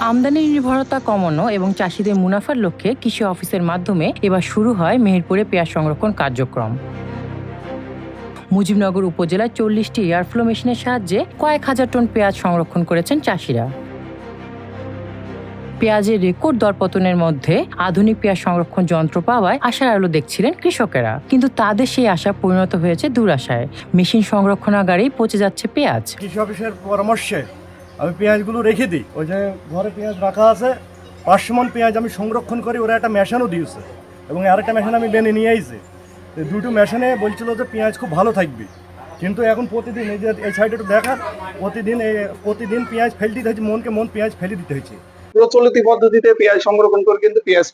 আমদানি নির্ভরতা কমানো এবং চাষিদের মুনাফার লক্ষ্যে কৃষি অফিসের মাধ্যমে এবার শুরু হয় মেহেরপুরে পেঁয়াজ সংরক্ষণ কার্যক্রম। মুজিবনগর উপজেলায় 40টি এয়ারফ্লো মেশিনের সাহায্যে কয়েক হাজার টন পেঁয়াজ সংরক্ষণ করেছেন চাষিরা। পেঁয়াজের রেকর্ড দরপতনের মধ্যে আধুনিক পেঁয়াজ সংরক্ষণ যন্ত্র পাওয়ায় আশার আলো দেখছিলেন কৃষকেরা, কিন্তু তাদের সেই আশা পরিণত হয়েছে দুরাশায়। মেশিন সংরক্ষণাগারেই পচে যাচ্ছে পেঁয়াজ। কৃষি অফিসের পরামর্শে আমি পেঁয়াজগুলো রেখে দিই। ওই যে ঘরে পেঁয়াজ রাখা আছে, 500 মণ পেঁয়াজ আমি সংরক্ষণ করি। ওরা একটা মেশিনও দিয়েছে এবং আরেকটা মেশিন আমি বেনে নিয়ে আইছি। দুটো মেশিনে বলছিল যে পেঁয়াজ খুব ভালো থাকবে, কিন্তু এখন প্রতিদিন এই যে এই সাইডে একটু দেখা, প্রতিদিন পেঁয়াজ ফেলে দিতে হচ্ছে, মনকে মন পেঁয়াজ ফেলে দিতে হয়েছে। প্রচলিত পদ্ধতিতে পেঁয়াজ সংরক্ষণ করে কিন্তু পেঁয়াজ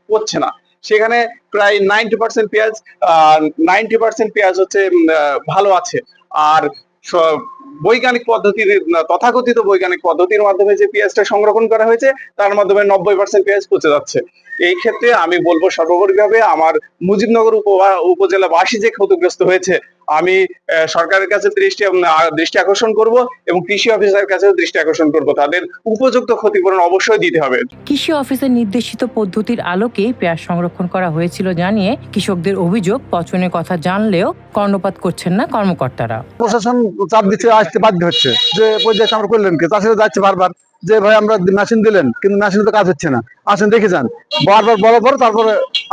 পচছে না। সেখানে প্রায় 90% পেঁয়াজ 90% পেঁয়াজ হচ্ছে ভালো আছে। আর বৈজ্ঞানিক পদ্ধতির, তথাকথিত বৈজ্ঞানিক পদ্ধতির মাধ্যমে যে পেঁয়াজটা সংরক্ষণ করা হয়েছে তার মাধ্যমে 90% পেঁয়াজ পচে যাচ্ছে। এই ক্ষেত্রে আমি বলবো সর্বোপরিভাবে আমার মুজিবনগর উপজেলাবাসী যে ক্ষতিগ্রস্ত হয়েছে, আমি সরকারের কাছে দৃষ্টি আকর্ষণ করব এবং কৃষি অফিসারের কাছে দৃষ্টি আকর্ষণ করব। তাদের উপযুক্ত ক্ষতিপূরণ অবশ্যই দিতে হবে। কৃষি অফিসের নির্দেশিত পদ্ধতির আলোকেই পেঁয়াজ সংরক্ষণ করা হয়েছিল জানিয়ে কৃষকদের অভিযোগ, পচনের কথা জানলেও কর্ণপাত করছেন না কর্মকর্তারা। প্রশাসন চাপ দিচ্ছে, আসতে বাধ্য হচ্ছে যে পর্যায়ে আমরা করলেন কি, চাষিরা যাচ্ছে বারবার যে ভাই আমরা মেশিন দিলেন, কিন্তু মেশিনে তো কাজ হচ্ছে না, আসেন দেখে যান। বারবার বলার পর তারপরে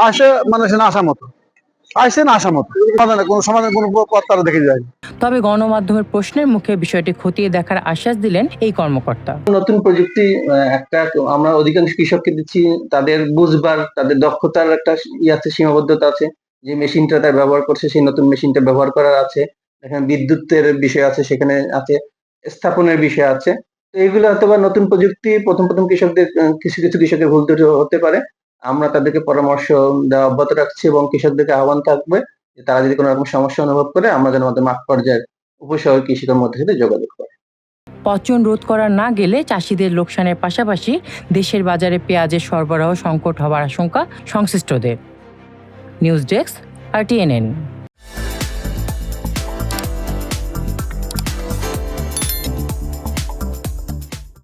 আসে মানুষের আশা মতো কোনো সমাধান কোনো পথ তারা দেখে যায়। তবে গণমাধ্যমের প্রশ্নের মুখে বিষয়টি খতিয়ে দেখার আশ্বাস দিলেন এই কর্মকর্তা। নতুন প্রযুক্তি একটা আমরা অধিকাংশ কৃষককে দিচ্ছি, তাদের বুঝবার, তাদের দক্ষতার একটা সীমাবদ্ধতা আছে। যে মেশিনটা তার ব্যবহার করছে সেই নতুন মেশিনটা ব্যবহার করার আছে, এখানে বিদ্যুতের বিষয় আছে, সেখানে আছে স্থাপনের বিষয় আছে। তো এগুলো হয়তো বা নতুন প্রযুক্তি, প্রথম কৃষকদের কিছু কৃষকের ভুল ত্রুটি হতে পারে। আমরা তাদেরকে পরামর্শ দেওয়া অব্যাহত রাখছি এবং কৃষকদেরকে আহ্বান থাকবে যে তারা যদি কোনো রকম সমস্যা অনুভব করে আমরা যেন আমাদের মাঠ পর্যায়ের উপসহায়ক কৃষকের মধ্যে সাথে যোগাযোগ করে। পচন রোধ করা না গেলে চাষিদের লোকসানের পাশাপাশি দেশের বাজারে পেঁয়াজের সরবরাহ সংকট হওয়ার আশঙ্কা সংশ্লিষ্টদের। News desk, RTNN।